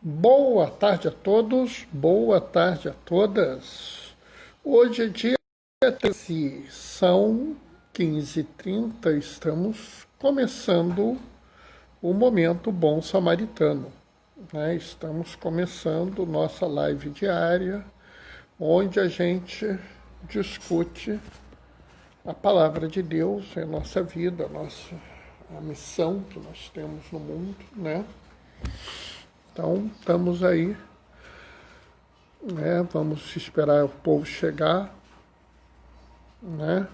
Boa tarde a todos, boa tarde a todas. Hoje é dia 13, são 15h30, estamos começando o Momento Bom Samaritano, né? Estamos começando nossa live diária, onde a gente discute a palavra de Deus, a nossa vida, a missão que nós temos no mundo, né? Então, estamos aí, né? Vamos esperar o povo chegar, né?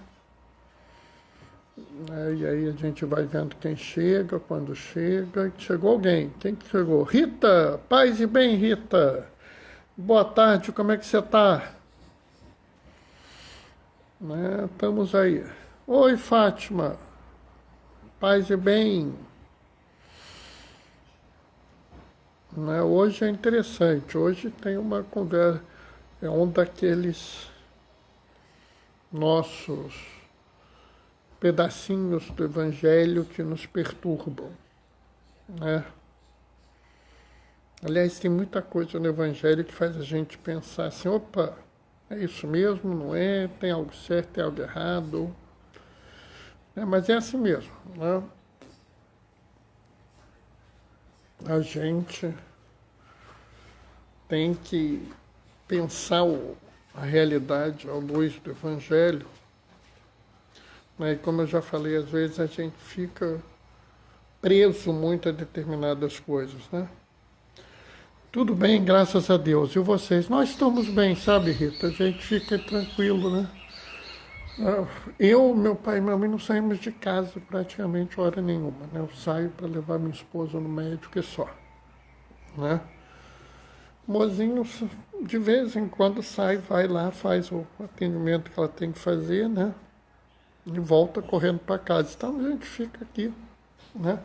E aí a gente vai vendo quem chega, quando chega. Chegou alguém. Quem que chegou? Rita! Paz e bem, Rita! Boa tarde, como é que você está? Né? Estamos aí. Oi, Fátima! Paz e bem! Né? Hoje é interessante, hoje tem uma conversa, é um daqueles nossos pedacinhos do Evangelho que nos perturbam, né? Aliás, tem muita coisa no Evangelho que faz a gente pensar assim, opa, é isso mesmo, não é? Tem algo certo, tem algo errado, mas é assim mesmo, né? A gente tem que pensar a realidade à luz do Evangelho, né? E como eu já falei, às vezes a gente fica preso muito a determinadas coisas, né? Tudo bem, graças a Deus. E vocês? Nós estamos bem, sabe, Rita? A gente fica tranquilo, né? Eu, meu pai e minha mãe não saímos de casa praticamente hora nenhuma, né? Eu saio para levar minha esposa no médico e só, né? Mozinho, de vez em quando sai, vai lá, faz o atendimento que ela tem que fazer, né? E volta correndo para casa. Então a gente fica aqui, né?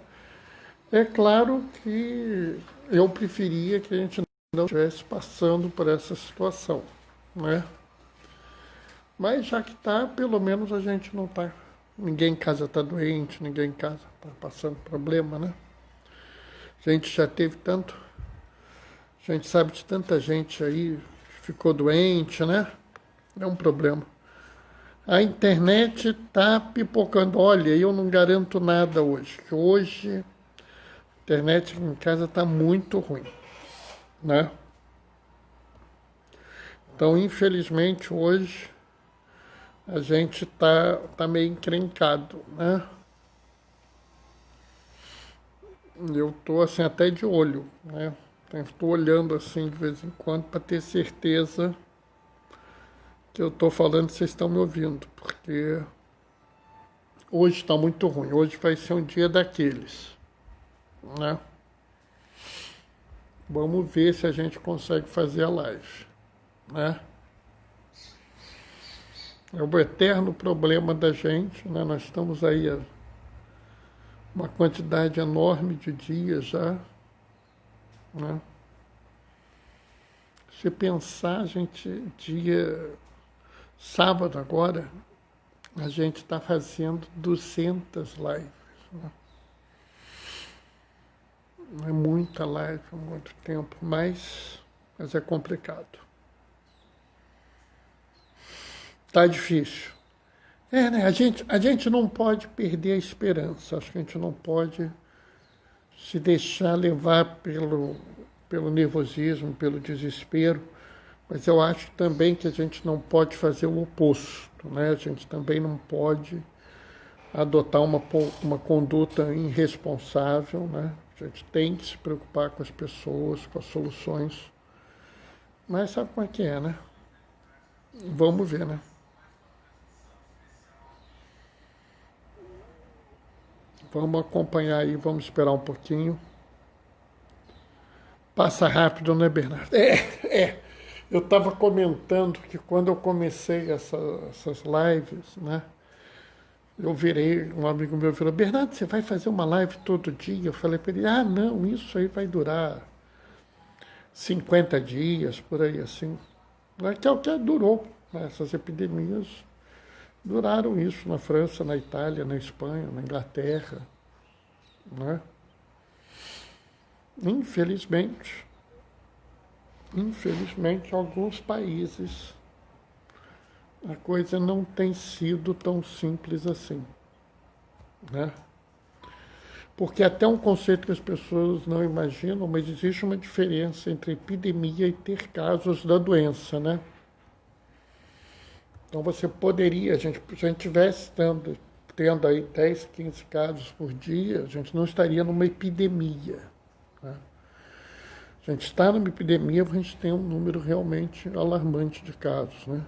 É claro que eu preferia que a gente não estivesse passando por essa situação, né? Mas já que está, pelo menos a gente não está. Ninguém em casa está doente, ninguém em casa está passando problema, né? A gente já teve tanto. A gente sabe de tanta gente aí que ficou doente, né? É um problema. A internet está pipocando. Olha, eu não garanto nada hoje. Hoje a internet aqui em casa está muito ruim, né? Então, infelizmente, hoje a gente tá meio encrencado, né? Eu tô assim até de olho, né? Estou olhando assim de vez em quando para ter certeza que eu estou falando, vocês estão me ouvindo, porque hoje está muito ruim. Hoje vai ser um dia daqueles, né? Vamos ver se a gente consegue fazer a live, né? É o eterno problema da gente, né? Nós estamos aí há uma quantidade enorme de dias já, né? Se pensar, a gente, dia sábado agora, a gente está fazendo 200 lives, né? É muita live, muito tempo, mas é complicado. Tá difícil. Né? A gente não pode perder a esperança. Acho que a gente não pode se deixar levar pelo nervosismo, pelo desespero. Mas eu acho também que a gente não pode fazer o oposto, né? A gente também não pode adotar uma conduta irresponsável, né? A gente tem que se preocupar com as pessoas, com as soluções. Mas sabe como é que é, né? Vamos ver, né? Vamos acompanhar aí, vamos esperar um pouquinho. Passa rápido, né, Bernardo? Eu estava comentando que quando eu comecei essas lives, né? Eu virei, um amigo meu falou, Bernardo, você vai fazer uma live todo dia? Eu falei para ele, não, isso aí vai durar 50 dias, por aí assim. Que é o que durou, né? Essas epidemias duraram isso na França, na Itália, na Espanha, na Inglaterra, né? Infelizmente, infelizmente, em alguns países a coisa não tem sido tão simples assim, né? Porque até um conceito que as pessoas não imaginam, mas existe uma diferença entre epidemia e ter casos da doença, né? Então você poderia, se a gente tivesse tendo aí 10, 15 casos por dia, a gente não estaria numa epidemia, né? A gente está numa epidemia, a gente tem um número realmente alarmante de casos, né?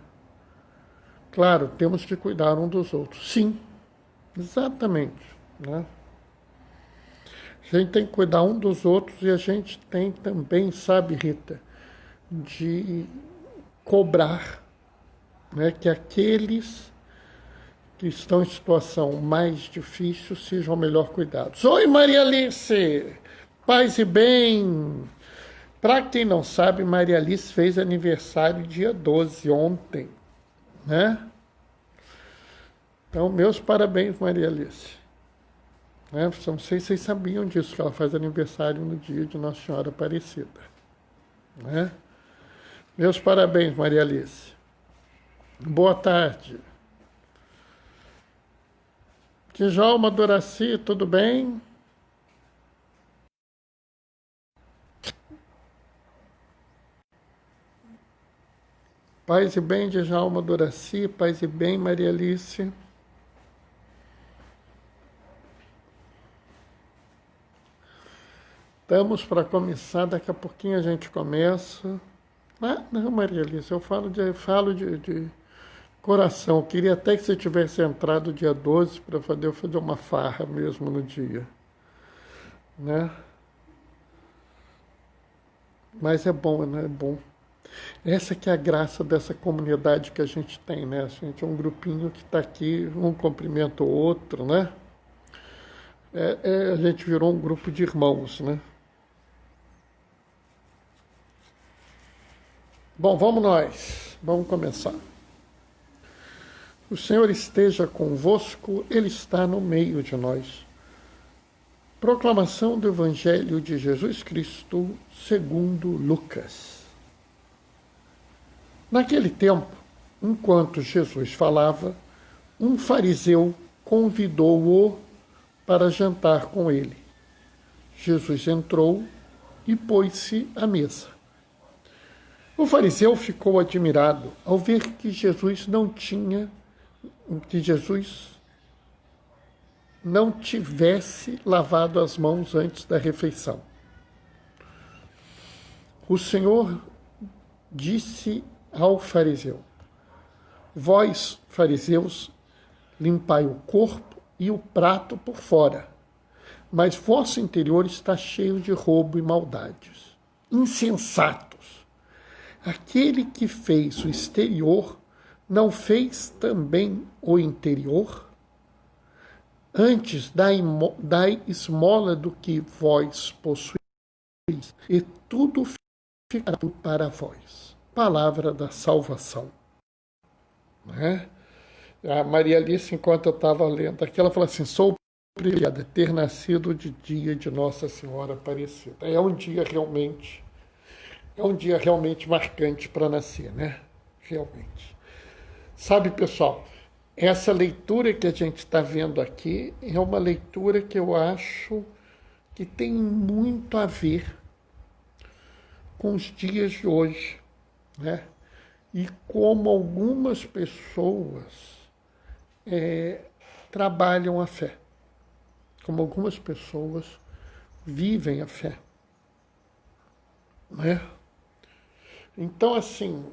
Claro, temos que cuidar um dos outros. Sim, exatamente, né? A gente tem que cuidar um dos outros e a gente tem também, sabe, Rita, de cobrar, né, que aqueles que estão em situação mais difícil sejam melhor cuidados. Oi, Maria Alice! Paz e bem! Para quem não sabe, Maria Alice fez aniversário dia 12, ontem, né? Então, meus parabéns, Maria Alice. Né? Não sei se vocês sabiam disso, que ela faz aniversário no dia de Nossa Senhora Aparecida. Né? Meus parabéns, Maria Alice. Boa tarde. Djalma Doraci, tudo bem? Paz e bem, Djalma Doraci, paz e bem, Maria Alice. Estamos para começar, daqui a pouquinho a gente começa. Ah, não, Maria Alice, eu falo de coração. Eu queria até que você tivesse entrado dia 12 para fazer uma farra mesmo no dia, né? Mas é bom, né? É bom. Essa que é a graça dessa comunidade que a gente tem, né? A gente é um grupinho que está aqui, um cumprimenta o outro, né? A gente virou um grupo de irmãos, né? Bom, vamos nós. Vamos começar. O Senhor esteja convosco, Ele está no meio de nós. Proclamação do Evangelho de Jesus Cristo, segundo Lucas. Naquele tempo, enquanto Jesus falava, um fariseu convidou-o para jantar com ele. Jesus entrou e pôs-se à mesa. O fariseu ficou admirado ao ver que Jesus não tivesse lavado as mãos antes da refeição. O Senhor disse ao fariseu: vós, fariseus, limpai o corpo e o prato por fora, mas vosso interior está cheio de roubo e maldades. Insensatos! Aquele que fez o exterior não fez também o interior? Antes, dai esmola do que vós possuís, e tudo ficará para vós. Palavra da salvação. Né? A Maria Alice, enquanto eu estava lendo aqui, ela falou assim: sou privilegiada de ter nascido de dia de Nossa Senhora Aparecida. É um dia realmente marcante para nascer, né? Realmente. Sabe, pessoal, essa leitura que a gente está vendo aqui é uma leitura que eu acho que tem muito a ver com os dias de hoje, né? E como algumas pessoas trabalham a fé, como algumas pessoas vivem a fé, né? Então, assim,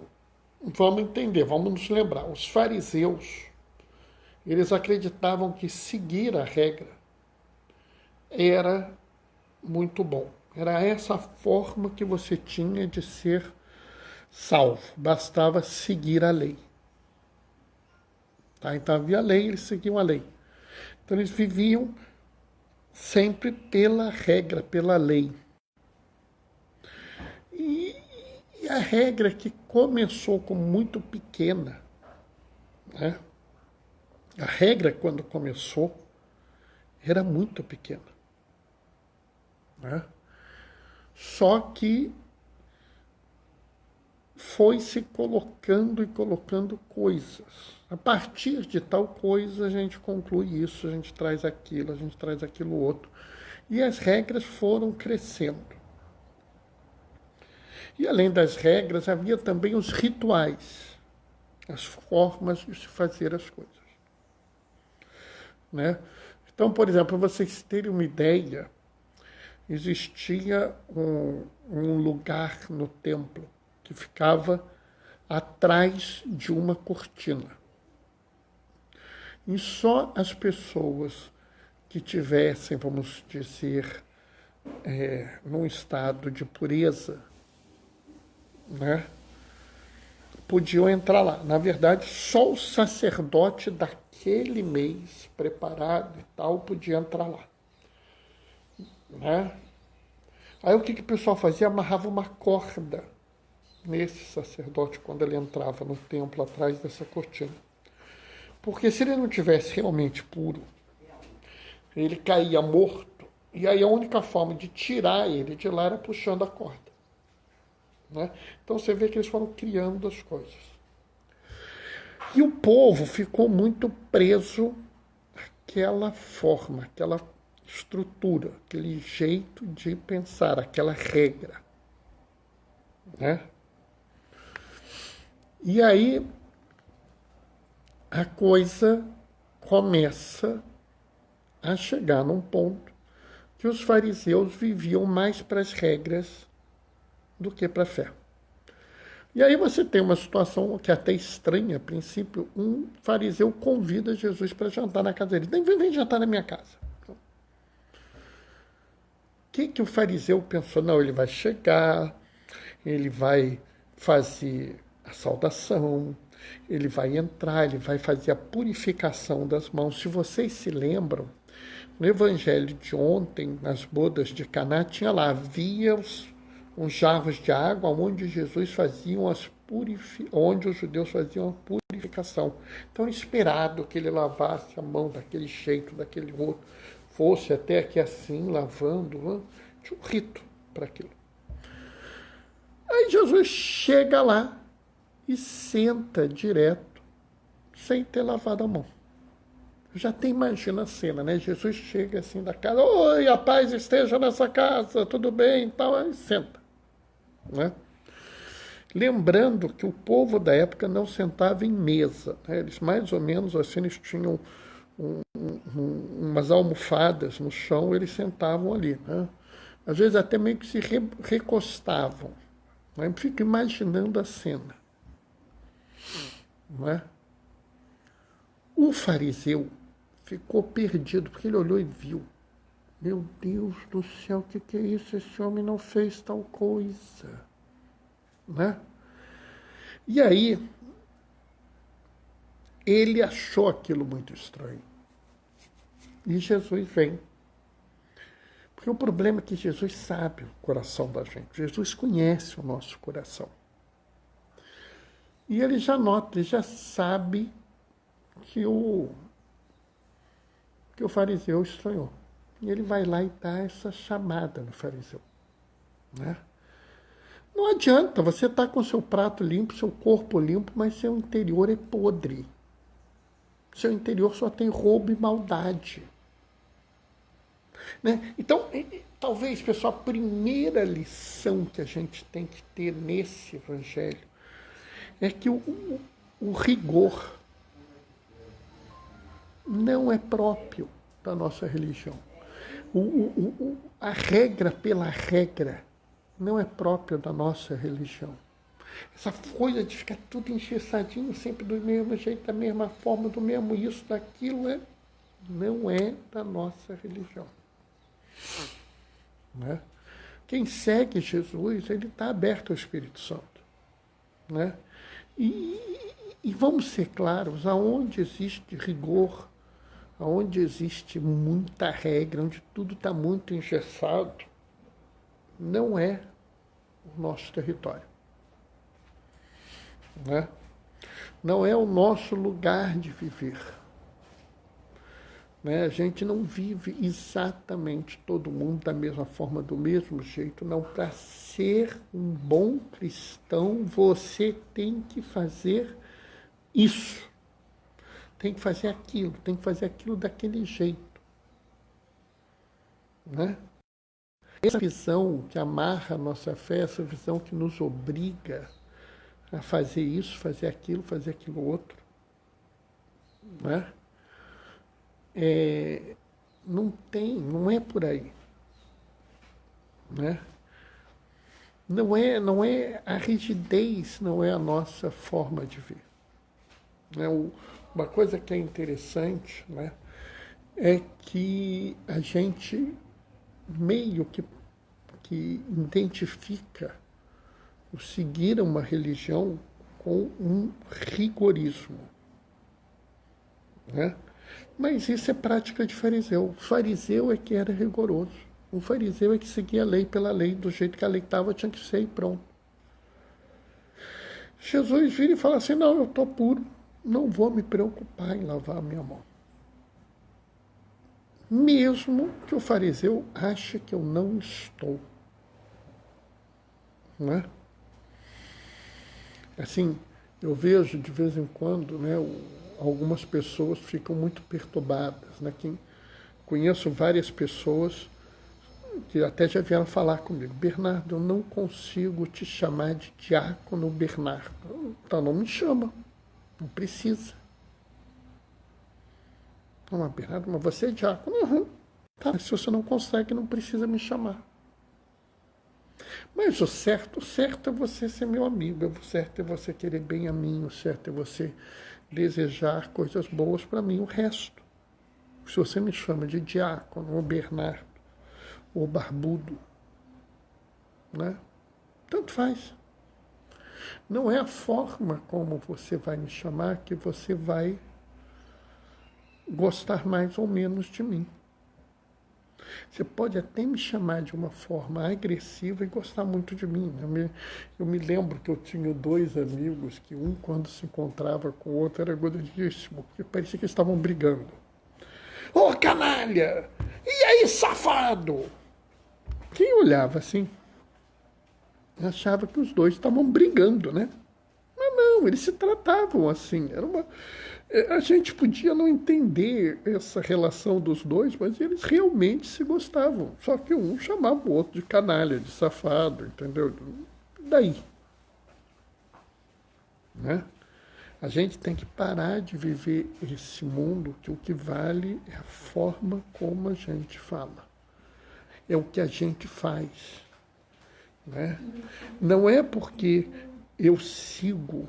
vamos entender, vamos nos lembrar. Os fariseus, eles acreditavam que seguir a regra era muito bom. Era essa forma que você tinha de ser salvo. Bastava seguir a lei. Tá? Então havia lei, eles seguiam a lei. Então eles viviam sempre pela regra, pela lei. E a regra que começou como muito pequena, né? A regra, quando começou, era muito pequena, né? Só que foi se colocando e colocando coisas. A partir de tal coisa, a gente conclui isso, a gente traz aquilo outro. E as regras foram crescendo. E além das regras, havia também os rituais, as formas de se fazer as coisas. Né? Então, por exemplo, para vocês terem uma ideia, existia um lugar no templo que ficava atrás de uma cortina. E só as pessoas que tivessem, vamos dizer, num estado de pureza, né, podiam entrar lá. Na verdade, só o sacerdote daquele mês, preparado e tal, podia entrar lá. Né? Aí o que o pessoal fazia? Amarrava uma corda nesse sacerdote quando ele entrava no templo atrás dessa cortina. Porque se ele não tivesse realmente puro, ele caía morto, e aí a única forma de tirar ele de lá era puxando a corda. Né? Então você vê que eles foram criando as coisas. E o povo ficou muito preso àquela forma, àquela estrutura, aquele jeito de pensar, aquela regra. Né? E aí a coisa começa a chegar num ponto que os fariseus viviam mais para as regras do que para a fé. E aí você tem uma situação que é até estranha, a princípio. Um fariseu convida Jesus para jantar na casa dele. Vem jantar na minha casa. O que o fariseu pensou? Não, ele vai chegar, ele vai fazer a saudação, ele vai entrar, ele vai fazer a purificação das mãos. Se vocês se lembram, no evangelho de ontem, nas bodas de Caná, tinha lá, havia uns jarros de água onde onde os judeus faziam a purificação. Então, esperado que ele lavasse a mão daquele jeito, daquele outro, fosse até aqui assim, lavando, tinha um rito para aquilo. Aí Jesus chega lá e senta direto, sem ter lavado a mão. Já até imagina a cena, né? Jesus chega assim da casa, oi, a paz esteja nessa casa, tudo bem e tal, aí senta. Né? Lembrando que o povo da época não sentava em mesa. Né? Eles mais ou menos assim, eles tinham umas almofadas no chão, eles sentavam ali. Né? Às vezes até meio que se recostavam. Né? Eu fico imaginando a cena. Não é? O fariseu ficou perdido, porque ele olhou e viu. Meu Deus do céu, o que é isso? Esse homem não fez tal coisa. Né? E aí, ele achou aquilo muito estranho. E Jesus vem. Porque o problema é que Jesus sabe o coração da gente. Jesus conhece o nosso coração. E ele já nota, ele já sabe que o fariseu estranhou. E ele vai lá e dá essa chamada no fariseu. Né? Não adianta, você está com seu prato limpo, seu corpo limpo, mas seu interior é podre. Seu interior só tem roubo e maldade. Né? Então, talvez, pessoal, a primeira lição que a gente tem que ter nesse evangelho é que o rigor não é próprio da nossa religião. A regra pela regra não é própria da nossa religião. Essa coisa de ficar tudo engessadinho, sempre do mesmo jeito, da mesma forma, do mesmo isso, daquilo, não é da nossa religião. Né? Quem segue Jesus, ele está aberto ao Espírito Santo. Né? E vamos ser claros, aonde existe rigor, aonde existe muita regra, onde tudo está muito engessado, não é o nosso território. Né? Não é o nosso lugar de viver. né? A gente não vive exatamente todo mundo da mesma forma, do mesmo jeito. Não, para ser um bom cristão, você tem que fazer isso, tem que fazer aquilo daquele jeito, né? Essa visão que amarra a nossa fé, essa visão que nos obriga a fazer isso, fazer aquilo outro, né? Não é por aí, né? Não é a rigidez, não é a nossa forma de ver. Né? Uma coisa que é interessante, né, é que a gente meio que identifica o seguir uma religião com um rigorismo, né? Mas isso é prática de fariseu. O fariseu é que era rigoroso. O fariseu é que seguia a lei pela lei, do jeito que a lei estava, tinha que ser e pronto. Jesus vira e fala assim, não, eu estou puro, não vou me preocupar em lavar a minha mão. Mesmo que o fariseu ache que eu não estou. Né? Assim, eu vejo de vez em quando, né, algumas pessoas ficam muito perturbadas. Né? Conheço várias pessoas que até já vieram falar comigo. Bernardo, eu não consigo te chamar de diácono Bernardo. Então não me chama, não precisa. Não, mas Bernardo, mas você é diácono? Uhum. Tá, se você não consegue, não precisa me chamar. Mas o certo é você ser meu amigo, o certo é você querer bem a mim, o certo é você desejar coisas boas para mim. O resto, se você me chama de diácono, ou Bernardo, ou barbudo, né? Tanto faz. Não é a forma como você vai me chamar que você vai gostar mais ou menos de mim. Você pode até me chamar de uma forma agressiva e gostar muito de mim. Eu me lembro que eu tinha dois amigos que um, quando se encontrava com o outro, era godadíssimo, porque parecia que eles estavam brigando. Ô, canalha! E aí, safado? Quem olhava assim, achava que os dois estavam brigando, né? Mas não, eles se tratavam assim. A gente podia não entender essa relação dos dois, mas eles realmente se gostavam. Só que um chamava o outro de canalha, de safado, entendeu? Daí. Né? A gente tem que parar de viver esse mundo que o que vale é a forma como a gente fala. É o que a gente faz. Né? Não é porque eu sigo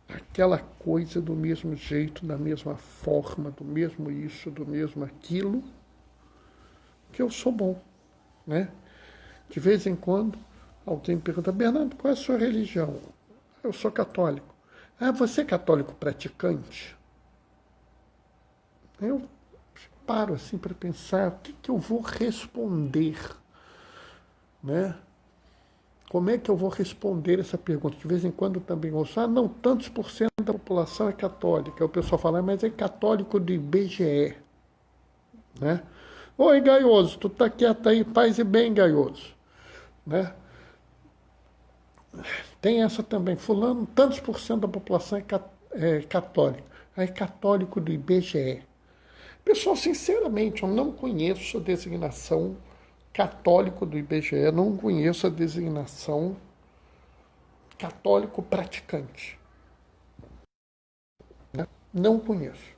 aquela coisa do mesmo jeito, da mesma forma, do mesmo isso, do mesmo aquilo, que eu sou bom. Né? De vez em quando, alguém pergunta, Bernardo, qual é a sua religião? Eu sou católico. Ah, você é católico praticante? Eu paro assim para pensar o que eu vou responder, né? Como é que eu vou responder essa pergunta? De vez em quando também ouço, não, tantos por cento da população é católica. Aí o pessoal fala, mas é católico do IBGE. Né? Oi, Gaioso, tu tá quieto aí, paz e bem, Gaioso. Né? Tem essa também, fulano, tantos por cento da população é católica. Aí católico do IBGE. Pessoal, sinceramente, eu não conheço a designação católico do IBGE, não conheço a designação católico praticante. Não conheço.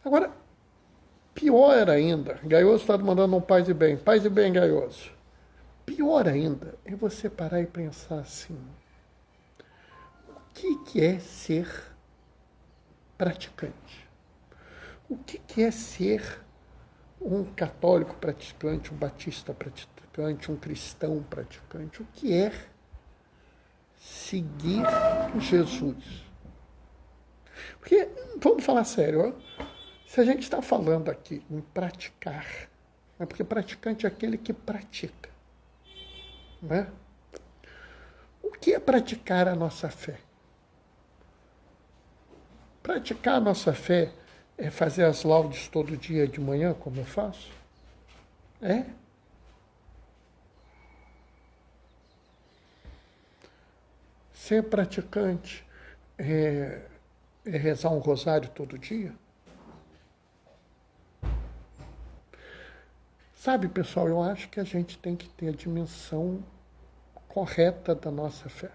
Agora, pior ainda, Gaioso está mandando um paz e bem, Gaioso. Pior ainda é você parar e pensar assim, o que é ser praticante? O que é ser um católico praticante, um batista praticante, um cristão praticante? O que é seguir Jesus? Porque, vamos falar sério, ó, se a gente está falando aqui em praticar, é porque praticante é aquele que pratica. Né? O que é praticar a nossa fé? Praticar a nossa fé É fazer as laudes todo dia de manhã, como eu faço? É? Ser praticante é rezar um rosário todo dia? Sabe, pessoal, eu acho que a gente tem que ter a dimensão correta da nossa fé.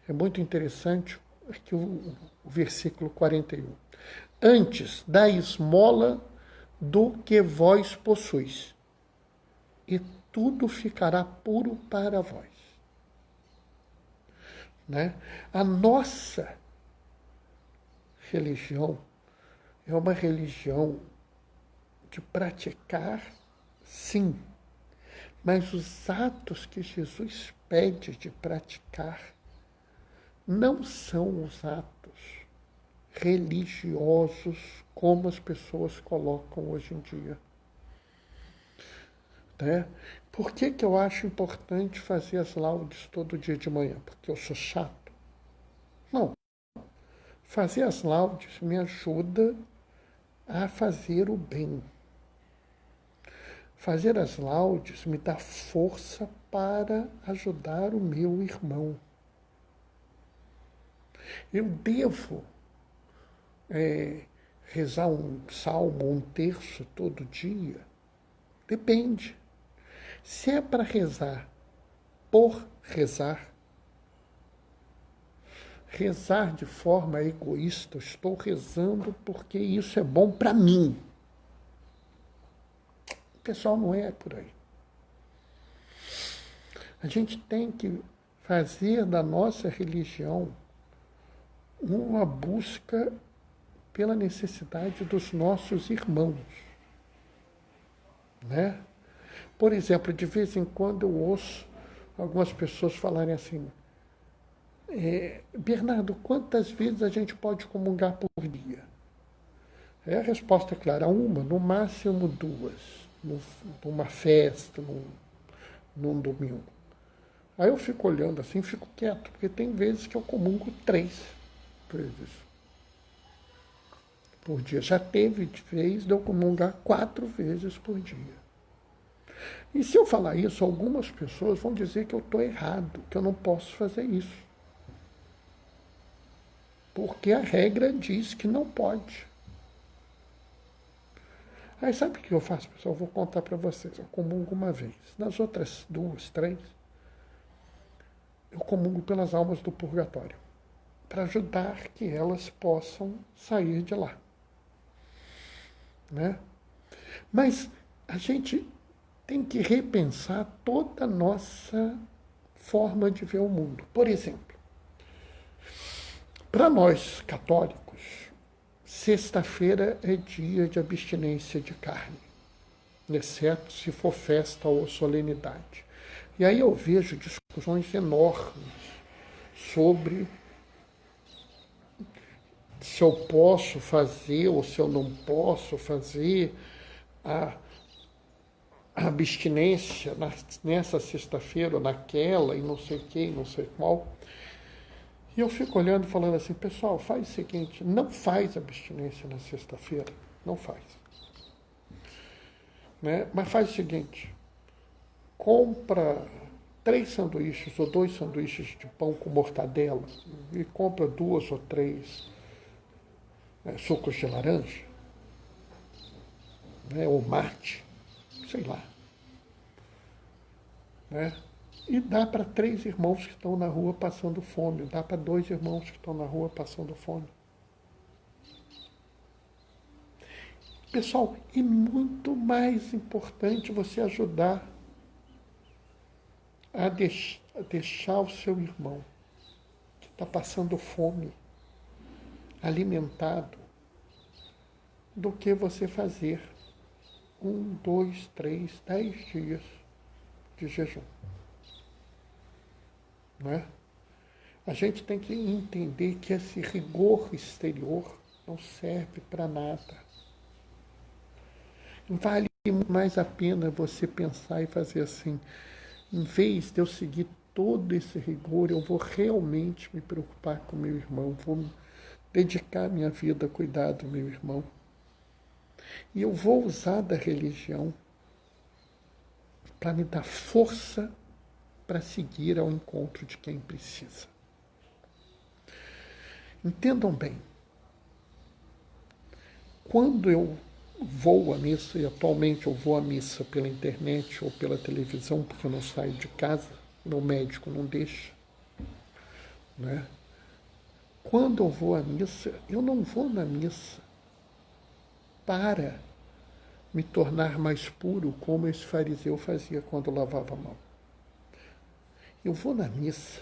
É muito interessante aqui o versículo 41. Antes da esmola do que vós possuis, e tudo ficará puro para vós. Né? A nossa religião é uma religião de praticar, sim, mas os atos que Jesus pede de praticar não são os atos religiosos como as pessoas colocam hoje em dia. Né? Por que eu acho importante fazer as laudes todo dia de manhã? Porque eu sou chato? Não. Fazer as laudes me ajuda a fazer o bem. Fazer as laudes me dá força para ajudar o meu irmão. Eu devo rezar um salmo, um terço todo dia? Depende. Se é para rezar por rezar, rezar de forma egoísta, estou rezando porque isso é bom para mim. O pessoal não é por aí. A gente tem que fazer da nossa religião uma busca pela necessidade dos nossos irmãos. Né? Por exemplo, de vez em quando eu ouço algumas pessoas falarem assim, Bernardo, quantas vezes a gente pode comungar por dia? A resposta é clara, uma, no máximo duas, numa festa, num domingo. Aí eu fico olhando assim, fico quieto, porque tem vezes que eu comungo 3 vezes por dia. Já teve vez de eu comungar 4 vezes por dia. E se eu falar isso, algumas pessoas vão dizer que eu estou errado, que eu não posso fazer isso. Porque a regra diz que não pode. Aí sabe o que eu faço, pessoal? Eu vou contar para vocês. Eu comungo uma vez. Nas outras 2, 3, eu comungo pelas almas do purgatório, para ajudar que elas possam sair de lá. Né? Mas a gente tem que repensar toda a nossa forma de ver o mundo. Por exemplo, para nós católicos, sexta-feira é dia de abstinência de carne, exceto se for festa ou solenidade. E aí eu vejo discussões enormes sobre se eu posso fazer ou se eu não posso fazer a abstinência nessa sexta-feira ou naquela, e não sei quem, não sei qual. E eu fico olhando e falando assim, pessoal, faz o seguinte, não faz abstinência na sexta-feira, não faz. Né? Mas faz o seguinte, compra 3 sanduíches ou 2 sanduíches de pão com mortadela e compra 2 ou 3 sucos de laranja, né? Ou mate, sei lá. Né? E dá para 3 irmãos que estão na rua passando fome, dá para 2 irmãos que estão na rua passando fome. Pessoal, é muito mais importante você ajudar a deixar o seu irmão que está passando fome, alimentado, do que você fazer 1, 2, 3, 10 dias de jejum. Né? A gente tem que entender que esse rigor exterior não serve para nada. Vale muito mais a pena você pensar e fazer assim, em vez de eu seguir todo esse rigor, eu vou realmente me preocupar com meu irmão, vou dedicar minha vida a cuidar do meu irmão. E eu vou usar da religião para me dar força para seguir ao encontro de quem precisa. Entendam bem, quando eu vou à missa, e atualmente eu vou à missa pela internet ou pela televisão, porque eu não saio de casa, meu médico não deixa, né? Quando eu vou à missa, eu não vou na missa para me tornar mais puro, como esse fariseu fazia quando lavava a mão. Eu vou na missa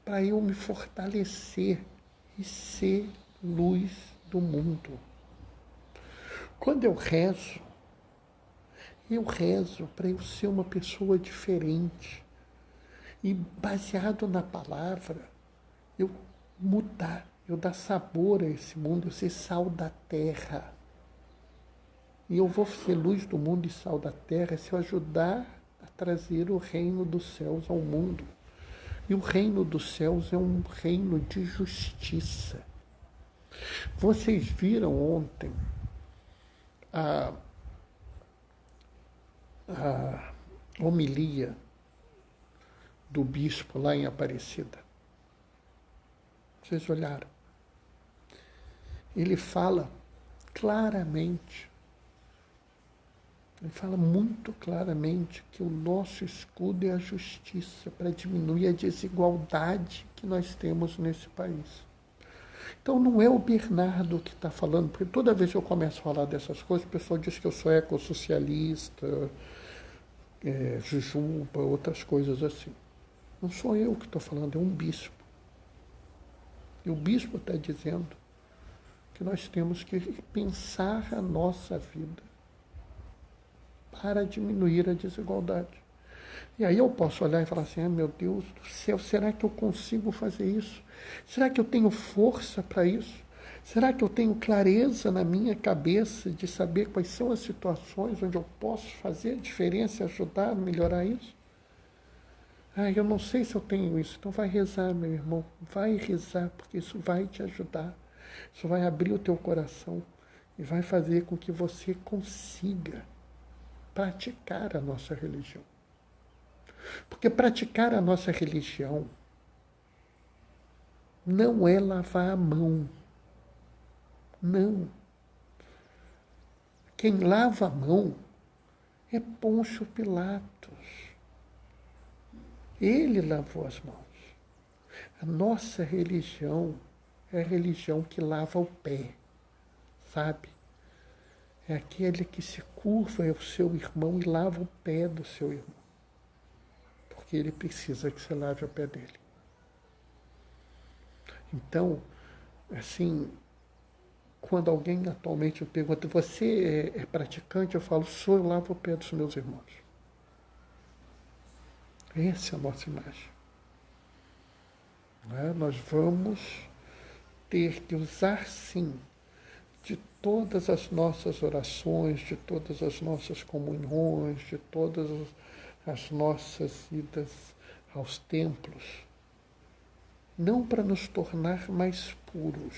para eu me fortalecer e ser luz do mundo. Quando eu rezo para eu ser uma pessoa diferente. E baseado na palavra, eu mudar, eu dar sabor a esse mundo, eu ser sal da terra. E eu vou ser luz do mundo e sal da terra se eu ajudar a trazer o reino dos céus ao mundo. E o reino dos céus é um reino de justiça. Vocês viram ontem a homilia do bispo lá em Aparecida? Vocês olharam? Ele fala claramente, ele fala muito claramente que o nosso escudo é a justiça para diminuir a desigualdade que nós temos nesse país. Então não é o Bernardo que está falando, porque toda vez que eu começo a falar dessas coisas, o pessoal diz que eu sou ecossocialista, jujuba, outras coisas assim. Não sou eu que estou falando, é um bispo. E o bispo está dizendo que nós temos que pensar a nossa vida para diminuir a desigualdade. E aí eu posso olhar e falar assim, meu Deus do céu, será que eu consigo fazer isso? Será que eu tenho força para isso? Será que eu tenho clareza na minha cabeça de saber quais são as situações onde eu posso fazer a diferença e ajudar a melhorar isso? Eu não sei se eu tenho isso. Então vai rezar, meu irmão. Vai rezar, porque isso vai te ajudar. Isso vai abrir o teu coração e vai fazer com que você consiga praticar a nossa religião. Porque praticar a nossa religião não é lavar a mão. Não. Quem lava a mão é Pôncio Pilatos. Ele lavou as mãos. A nossa religião é a religião que lava o pé, sabe? É aquele que se curva ao seu irmão e lava o pé do seu irmão. Porque ele precisa que você lave o pé dele. Então, assim, quando alguém atualmente me pergunta, você é praticante? Eu falo, sou, eu lavo o pé dos meus irmãos. Essa é a nossa imagem. Nós vamos ter que usar, sim, de todas as nossas orações, de todas as nossas comunhões, de todas as nossas idas aos templos, não para nos tornar mais puros,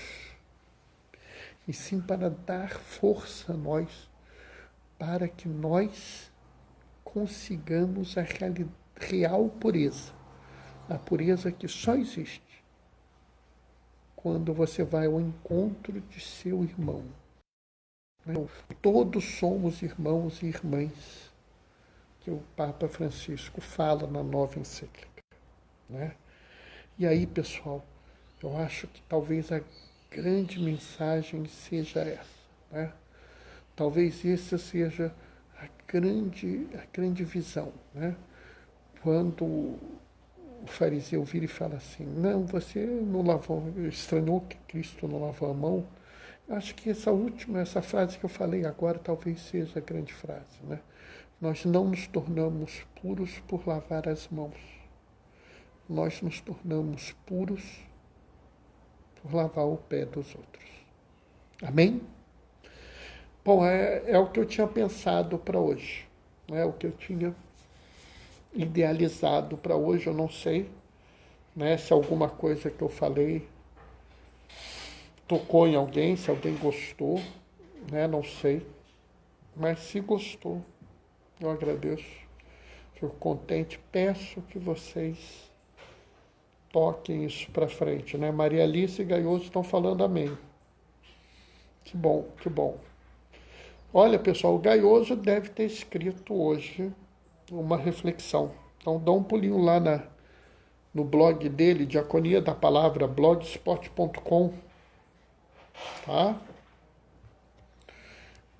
e sim para dar força a nós, para que nós consigamos a real pureza, a pureza que só existe quando você vai ao encontro de seu irmão. Todos somos irmãos e irmãs, que o Papa Francisco fala na nova encíclica. Né? E aí, pessoal, eu acho que talvez a grande mensagem seja essa. Né? Talvez essa seja a grande visão. Né? Quando o fariseu vira e fala assim, não, você não lavou, estranhou que Cristo não lavou a mão. Eu acho que essa frase que eu falei agora talvez seja a grande frase. Né? Nós não nos tornamos puros por lavar as mãos. Nós nos tornamos puros por lavar o pé dos outros. Amém? Bom, é o que eu tinha pensado para hoje. É o que eu tinha idealizado para hoje. Eu não sei, né, se alguma coisa que eu falei tocou em alguém, se alguém gostou, né? Não sei. Mas se gostou, eu agradeço. Fico contente. Peço que vocês toquem isso para frente, né? Maria Alice e Gaioso estão falando amém. Que bom, que bom. Olha, pessoal, o Gaioso deve ter escrito hoje uma reflexão. Então dá um pulinho lá no blog dele, Diaconia da Palavra, blogspot.com, tá?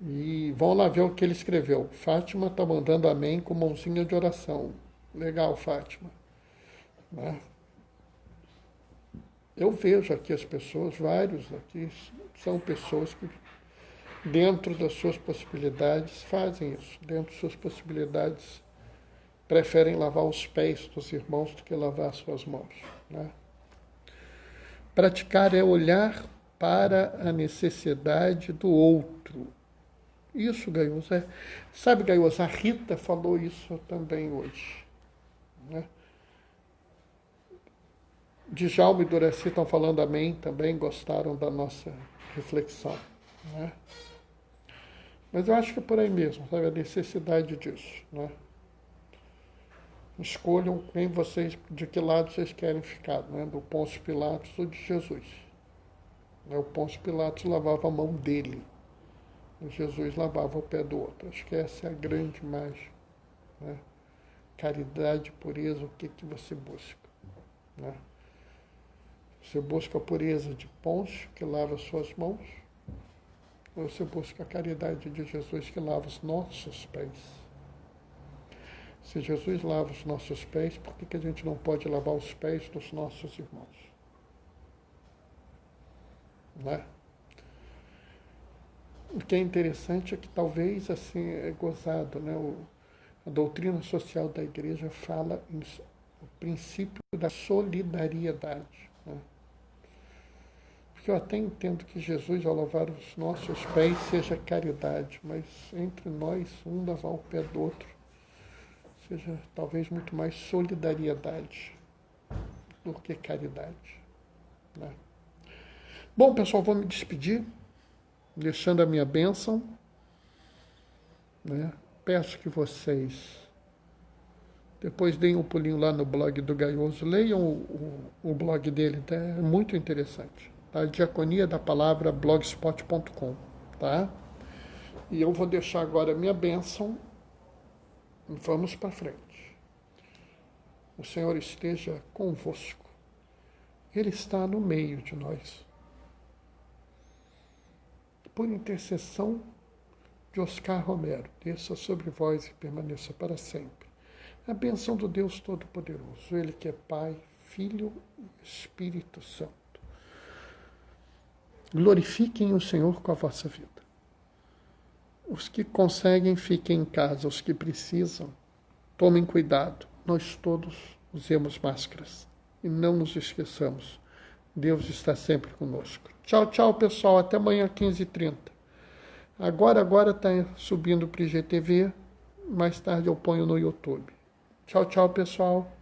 E vão lá ver o que ele escreveu. Fátima tá mandando amém com mãozinha de oração. Legal, Fátima. Né? Eu vejo aqui as pessoas, vários aqui, são pessoas que, dentro das suas possibilidades, fazem isso. Dentro das suas possibilidades, preferem lavar os pés dos irmãos do que lavar as suas mãos. Né? Praticar é olhar para a necessidade do outro. Isso, Gaioso. Sabe, Gaioso, a Rita falou isso também hoje. Né? Djalma e Duraci estão falando amém também, gostaram da nossa reflexão. Né? Mas eu acho que é por aí mesmo, sabe, a necessidade disso. Né? Escolham de que lado vocês querem ficar, né? Do Pôncio Pilatos ou de Jesus. O Pôncio Pilatos lavava a mão dele, e Jesus lavava o pé do outro. Acho que essa é a grande imagem. Né? Caridade, pureza, o que você busca? Né? Você busca a pureza de Pôncio, que lava as suas mãos, ou você busca a caridade de Jesus, que lava os nossos pés? Se Jesus lava os nossos pés, por que a gente não pode lavar os pés dos nossos irmãos? Né? O que é interessante é que talvez assim é gozado, né? A doutrina social da igreja fala o princípio da solidariedade. Né? Porque eu até entendo que Jesus, ao lavar os nossos pés, seja caridade, mas entre nós, um lavar o pé do outro, seja talvez muito mais solidariedade do que caridade. Né? Bom, pessoal, vou me despedir, deixando a minha bênção. Né? Peço que vocês depois deem um pulinho lá no blog do Gaioso, leiam o blog dele, tá? É muito interessante. Tá? Diaconia da Palavra, blogspot.com. Tá? E eu vou deixar agora a minha bênção. Vamos para frente. O Senhor esteja convosco. Ele está no meio de nós. Por intercessão de Oscar Romero, desça sobre vós e permaneça para sempre. A bênção do Deus Todo-Poderoso, Ele que é Pai, Filho e Espírito Santo. Glorifiquem o Senhor com a vossa vida. Os que conseguem, fiquem em casa. Os que precisam, tomem cuidado. Nós todos usemos máscaras. E não nos esqueçamos. Deus está sempre conosco. Tchau, tchau, pessoal. Até amanhã, 15h30. Agora está subindo para o IGTV. Mais tarde eu ponho no YouTube. Tchau, tchau, pessoal.